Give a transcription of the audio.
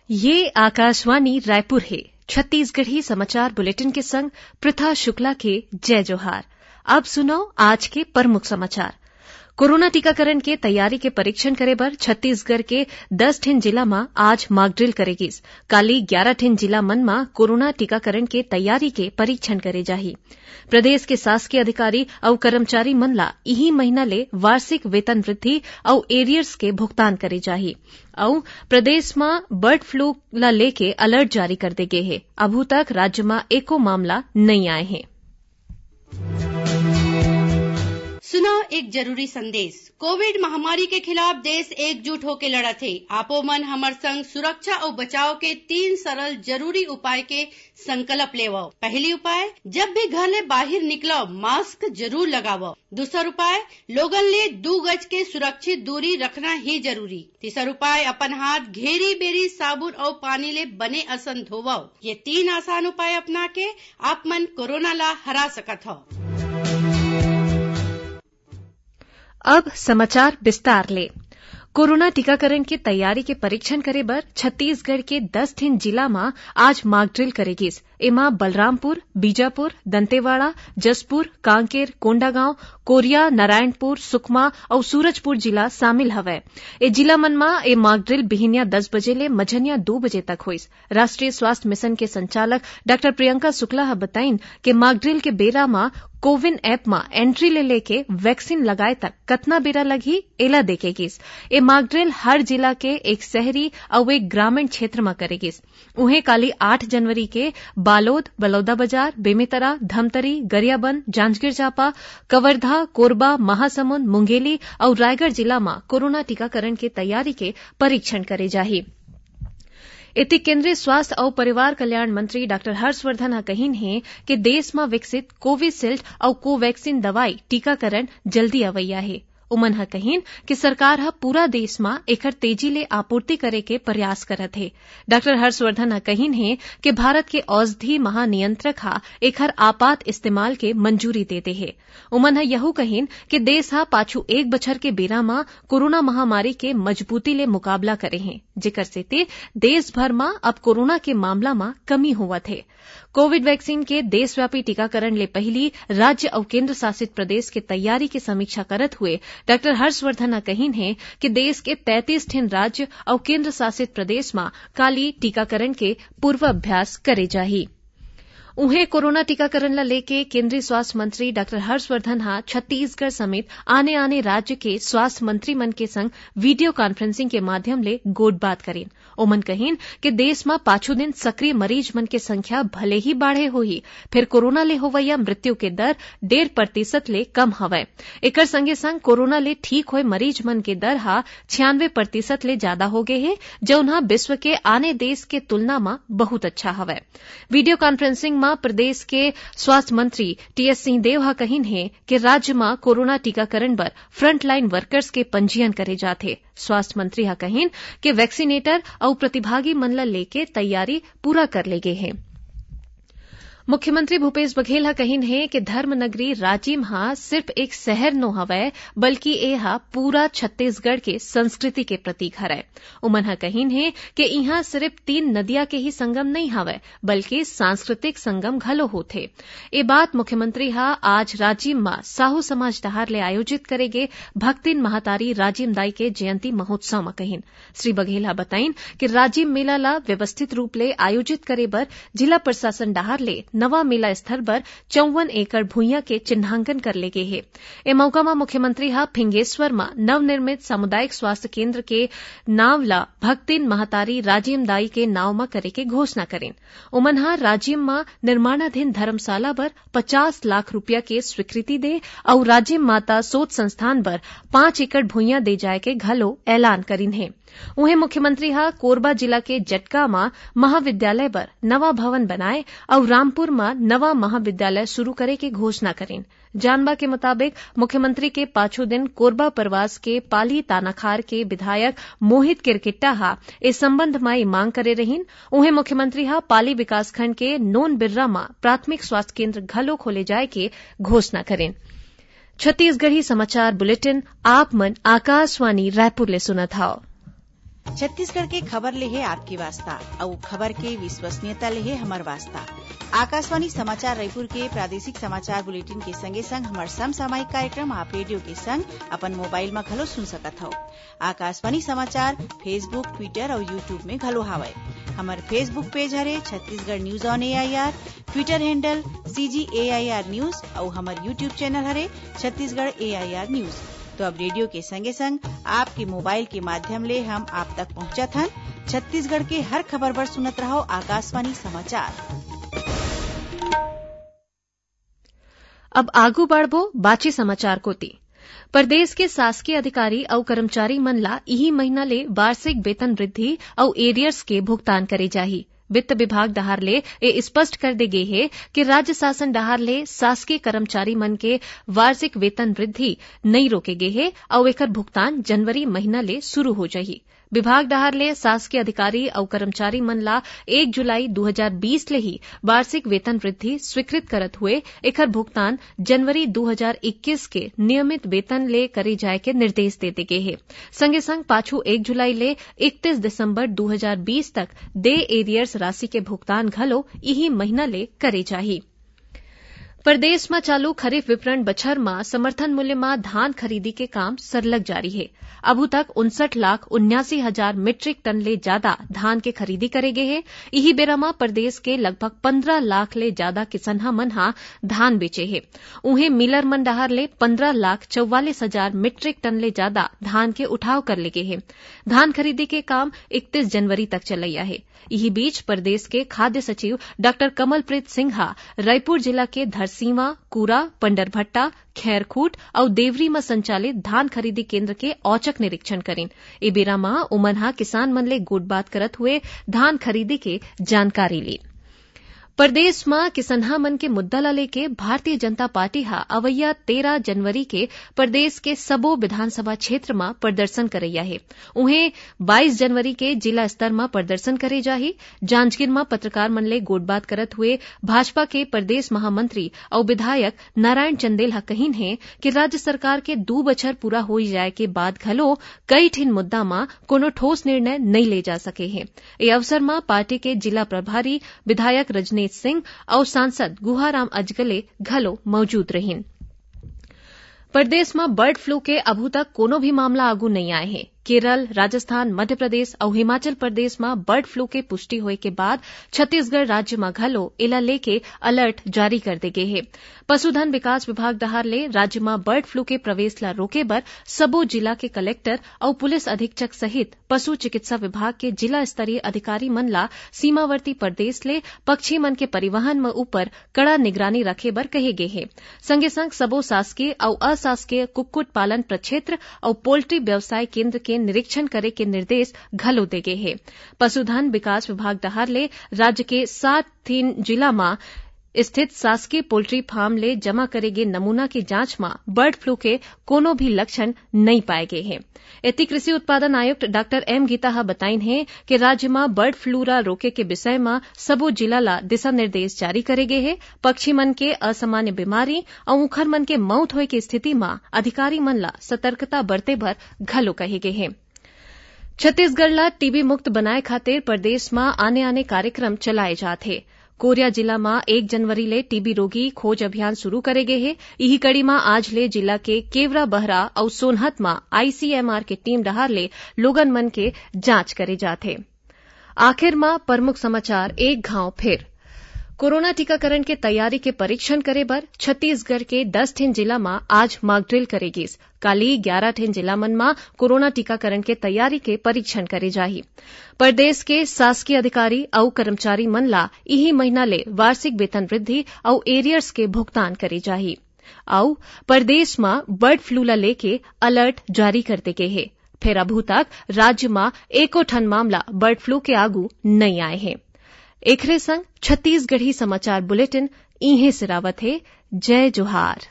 ये आकाशवाणी रायपुर है। छत्तीसगढ़ी समाचार बुलेटिन के संग प्रथा शुक्ला के जय जोहार। अब सुनो आज के प्रमुख समाचार। कोरोना टीकाकरण के तैयारी के परीक्षण करे बर छत्तीसगढ़ के 10 ठिन जिला में आज मॉकड्रिल करेगिस। काली 11 ठिन जिला मन में कोरोना टीकाकरण के तैयारी के परीक्षण करे जाही। प्रदेश के शासकीय अधिकारी और कर्मचारी मन ला इही महीना ले वार्षिक वेतन वृद्धि और एरियर्स के भुगतान करे जाही। और प्रदेश में बर्ड फ्लू ला लेके अलर्ट जारी कर दे गए है। अभी तक राज्य में एको मामला नहीं आए हैं। सुनो एक जरूरी संदेश। कोविड महामारी के खिलाफ देश एकजुट होकर लड़त है। आपो मन हमर संग सुरक्षा और बचाव के 3 सरल जरूरी उपाय के संकल्प लेवो। पहली उपाय, जब भी घर ले बाहर निकलो मास्क जरूर लगावो। दूसरा उपाय, लोगन ले 2 गज के सुरक्षित दूरी रखना ही जरूरी। तीसरा उपाय, अपन हाथ घेरी बेरी साबुन और पानी ले बने असन धोवो। ये 3 आसान उपाय अपना के आप मन कोरोना ला हरा सकत हो। अब समाचार विस्तार ले। कोरोना टीकाकरण की तैयारी के परीक्षण करे बर छत्तीसगढ़ के 10 ठिन जिला में आज मॉकड्रिल करेगिस। एमा बलरामपुर, बीजापुर, दंतेवाड़ा, जसपुर, कांकेर, कोंडागांव, कोरिया, नारायणपुर, सुकमा और सूरजपुर जिला शामिल हवै। ए जिला मन में ए मॉकड्रिल बिहनिया 10 बजे ले मझनिया 2 बजे तक होइस। राष्ट्रीय स्वास्थ्य मिशन के संचालक डॉ प्रियंका शुक्ला ह बताइन कि मॉकड्रिल के बेरा में कोविन ऐप में एंट्री ले लेके वैक्सीन लगाए तक कतना बेरा लगी एला देखेगिस। ए मॉकड्रिल हर जिला के एक शहरी और एक ग्रामीण क्षेत्र में करेगिस। उन्हें काली 8 जनवरी के बालोद, बलौदाबाजार, बेमेतरा, धमतरी, गरियाबंद, जांजगीर चांपा, कवर्धा, कोरबा, महासमुंद, मुंगेली और रायगढ़ जिला में कोरोना टीकाकरण की तैयारी के परीक्षण करे जाही। इति केंद्रीय स्वास्थ्य और परिवार कल्याण मंत्री डॉ हर्षवर्धन ह कहिन है कि देश में विकसित कोविशील्ड और कोवैक्सीन दवाई टीकाकरण जल्दी अवैया है। उमन ह कहिन कि सरकार ह पूरा देश में एकर तेजी ले आपूर्ति करे के प्रयास करत है। डॉ हर्षवर्धन ह कहिन है कि भारत के औषधि महानियंत्रक ह एकर आपात इस्तेमाल के मंजूरी दे दे है। उमन ह यहू कहिन कि देश ह पाछू 1 बछर के बेरा में कोरोना महामारी के मजबूती ले मुकाबला करे हैं, जेकर सेते देश भर में अब कोरोना के मामला में कमी होवत है। कोविड वैक्सीन के देशव्यापी टीकाकरण ले पहली राज्य और केंद्र शासित प्रदेश के तैयारी की समीक्षा करत हुए डॉ हर्षवर्धन ने कहिन है कि देश के 33 ठिन राज्य और केंद्र शासित प्रदेश में काली टीकाकरण के पूर्वाभ्यास करे जाही। उन्हें कोरोना टीकाकरण ला लेके केंद्रीय स्वास्थ्य मंत्री डॉ हर्षवर्धन हा छत्तीसगढ़ समेत आने राज्य के स्वास्थ्य मंत्री मन के संग वीडियो कॉन्फ्रेंसिंग के माध्यम ले गोट बात करेन। ओमन कहिन कि देश में पाछू दिन सक्रिय मरीज मन के संख्या भले ही बाढ़े होही, फिर कोरोना ले होवैया मृत्यु के दर 1.5% ले कम हवै। एकर संगे संग कोरोना ले ठीक होए मरीज मन के दर हा 96% ले ज्यादा हो गए है, जौनहा विश्व के आने देश के तुलना में बहुत अच्छा हवै। वीडियो कॉन्फ्रेंसिंग में प्रदेश के स्वास्थ्य मंत्री टीएस सिंहदेव हा कहिन है कि राज्य में कोरोना टीकाकरण बर फ्रंटलाइन वर्कर्स के पंजीयन करे जाथे। स्वास्थ्य मंत्री हा कहिन कि वैक्सीनेटर और प्रतिभागी मन ला लेके तैयारी पूरा कर ले गए हैं। मुख्यमंत्री भूपेश बघेल हा कहिन है कि धर्मनगरी राजिम हा सिर्फ एक शहर नो हवै, बल्कि ए हा पूरा छत्तीसगढ़ के संस्कृति के प्रतीक हरै। उमन हा कहिन है कि इहां सिर्फ 3 नदिया के ही संगम नहीं हवै, बल्कि सांस्कृतिक संगम घलो होथे। ए बात मुख्यमंत्री हा आज राजिम में साहू समाज डहार ले आयोजित करेगे भक्तिन महातारी राजिम दाई के जयंती महोत्सव में कहिन। श्री बघेल हा बताइन कि राजिम मेला ला व्यवस्थित रूप ले आयोजित करे बर जिला प्रशासन डहार ले नवा मेला स्थल पर 54 एकड़ भूइयां के चिन्हांकन कर ले गए है। ए मौका में मुख्यमंत्री हा फिंगेश्वर में नवनिर्मित सामुदायिक स्वास्थ्य केंद्र के नाव ला भक्तिन महातारी राजिम दाई के नाव में करे के घोषणा करेन। उमन हा राजिम में निर्माणाधीन धर्मशाला पर 50 लाख रुपया के स्वीकृति दे और राजिम माता सोच संस्थान पर 5 एकड़ भूइयां दे जाए के घलो ऐलान करिन है। उन्हें मुख्यमंत्री हा कोरबा जिला के जटका में महाविद्यालय पर नवा भवन बनाए और रामपुर में नवा महाविद्यालय शुरू करे के घोषणा करेन। जानबा के मुताबिक मुख्यमंत्री के पाछू दिन कोरबा प्रवास के पाली तानाखार के विधायक मोहित किरकिट्टा हा इस संबंध में मांग करे रहीन। उन्हें मुख्यमंत्री हा पाली विकासखंड के नोन बिर्रा में प्राथमिक स्वास्थ्य केंद्र घलो खोले जाए के घोषणा करेन। छत्तीसगढ़ी समाचार बुलेटिन आप मन आकाशवाणी रायपुर ले सुनत हाव। छत्तीसगढ़ के खबर ले है आपकी वास्ता और खबर के विश्वसनीयता ले है हमर वास्ता। आकाशवाणी समाचार रायपुर के प्रादेशिक समाचार बुलेटिन के संगे संग हमर समसामयिक कार्यक्रम आप रेडियो के संग अपन मोबाइल में घलो सुन सकत हो। आकाशवाणी समाचार फेसबुक, ट्विटर और यूट्यूब में घलो हावय। हमर फेसबुक पेज हरे Chhattisgarh news on AIR, Twitter handle CGAIR news और हमर यूट्यूब चैनल हरे छत्तीसगढ़ AIR न्यूज। तो अब रेडियो के संगे संग आपके मोबाइल के माध्यम ले हम आप तक पहुंचत हन। छत्तीसगढ़ के हर खबर पर सुनत रहो आकाशवाणी समाचार। अब आगू बढ़बो बाची समाचार कोती। प्रदेश के शासकीय अधिकारी और कर्मचारी मन ला इही महीना ले वार्षिक वेतन वृद्धि और एरियर्स के भुगतान करे जाही। वित्त विभाग डहार ले ये स्पष्ट कर दे गे हे कि राज्य शासन डहार ले शासकीय कर्मचारी मन के वार्षिक वेतन वृद्धि नहीं रोके गे हे और एकर भुगतान जनवरी महीना ले शुरू हो जाही। विभाग डहार ले शासकीय अधिकारी और कर्मचारी मन ला 1 जुलाई 2020 ले ही वार्षिक वेतन वृद्धि स्वीकृत करत हुए एकर भुगतान जनवरी 2021 के नियमित वेतन ले करे जाए के निर्देश देते गए हे। संगे संग पाछू 1 जुलाई ले 31 दिसंबर 2020 तक दे एरियर्स राशि के भुगतान घलो इही महीना ले करे जाही। प्रदेश में चालू खरीफ विपणन बछर में समर्थन मूल्य में धान खरीदी के काम सरलग जारी है। अबू तक 59,79,000 मीट्रिक टन ले ज्यादा धान के खरीदी करे गए है। इही बेरा में प्रदेश के लगभग 15 लाख ले ज्यादा किसनहा मन हा धान बेचे है। उन्हें मिलर मन डहार ले 15,44,000 मीट्रिक टन ले ज्यादा धान के उठाव कर ले गए है। धान खरीदी के काम 31 जनवरी तक चलैया है। इही बीच प्रदेश के खाद्य सचिव डॉ कमलप्रीत सिंहा रायपुर जिला के धरसींवा, कूरा, पंडरभट्टा, खैरखूट और देवरी में संचालित धान खरीदी केंद्र के औचक निरीक्षण करें। ए बेरा में उमनहा किसान मन ले गोट बात करत हुए धान खरीदी के जानकारी ली। प्रदेश में किसनहा मन के मुद्दा ला लेके भारतीय जनता पार्टी हा अवैया 13 जनवरी के प्रदेश के सबो विधानसभा क्षेत्र में प्रदर्शन करैया है। उन्हें 22 जनवरी के जिला स्तर में प्रदर्शन करे जाही। जांजगीर में पत्रकार मन ले गोटबात करत हुए भाजपा के प्रदेश महामंत्री और विधायक नारायण चंदेल हा कहिन है कि राज्य सरकार के 2 बछर पूरा हो जाए के बाद घलो कई ठिन मुद्दा में कोनो ठोस निर्णय नहीं ले जा सके हैं। इस अवसर में पार्टी के जिला प्रभारी विधायक रजनीश सिंह और सांसद गुहाराम अजगले घलो मौजूद रहिन। प्रदेश में बर्ड फ्लू के अभू तक कोनो भी मामला आगू नहीं आए हैं। केरल, राजस्थान, मध्य प्रदेश और हिमाचल प्रदेश में बर्ड फ्लू के पुष्टि होए के बाद छत्तीसगढ़ राज्य में घलो एला लेके अलर्ट जारी कर दे गए है। पशुधन विकास विभाग डहार ले राज्य में बर्ड फ्लू के प्रवेश ला रोके बर सबो जिला के कलेक्टर और पुलिस अधीक्षक सहित पशु चिकित्सा विभाग के जिला स्तरीय अधिकारी मन ला सीमावर्ती प्रदेश ले पक्षी मन के परिवहन में ऊपर कड़ा निगरानी रखे बर कहे गए है। संगे संग सबो शासकीय और अशासकीय कुक्कुट पालन प्रक्षेत्र और पोल्ट्री व्यवसाय केंद्र के निरीक्षण करे के निर्देश घलो दे गए है। पशुधन विकास विभाग डहार ले राज्य के 7 जिला में स्थित शासकीय पोल्ट्री फार्म ले जमा करे गे नमूना की जांच में बर्ड फ्लू के कोनो भी लक्षण नहीं पाए गए हैं। एति कृषि उत्पादन आयुक्त डॉ एम गीता हा बताइन है कि राज्य में बर्ड फ्लू रा रोके के विषय में सबो जिला ला दिशा निर्देश जारी करे गए है। पक्षी मन के असामान्य बीमारी और मुखर मन के मौत होए की स्थिति में अधिकारी मन ला सतर्कता बरते भर घलो कहे गए है। छत्तीसगढ़ ला टीबी मुक्त बनाए खातिर प्रदेश में आने कार्यक्रम चलाए जाते। कोरिया जिला में 1 जनवरी ले टीबी रोगी खोज अभियान शुरू करे गए है। यही कड़ी में आज ले जिला के केवरा, बहरा और सोनहत में ICMR के टीम डहार ले लोगन मन के जांच करे जाते। आखिर में प्रमुख समाचार एक घाव फिर। कोरोना टीकाकरण के तैयारी के परीक्षण करे बर छत्तीसगढ़ के 10 ठिन जिला में आज मॉकड्रिल करेगीस। काली 11 ठिन जिला मन में कोरोना टीकाकरण के तैयारी के परीक्षण करे जाही। प्रदेश के शासकीय अधिकारी और कर्मचारी मन ला इही महीना ले वार्षिक वेतन वृद्धि और एरियर्स के भुगतान करे जाही। और प्रदेश में बर्ड फ्लू ला लेके अलर्ट जारी कर दे गए है। फिर अभू तक राज्य में एको ठन मामला बर्ड फ्लू के आगू नहीं आए हैं। एकरे संग छत्तीसगढ़ी समाचार बुलेटिन इहे सिरावत है। जय जोहार।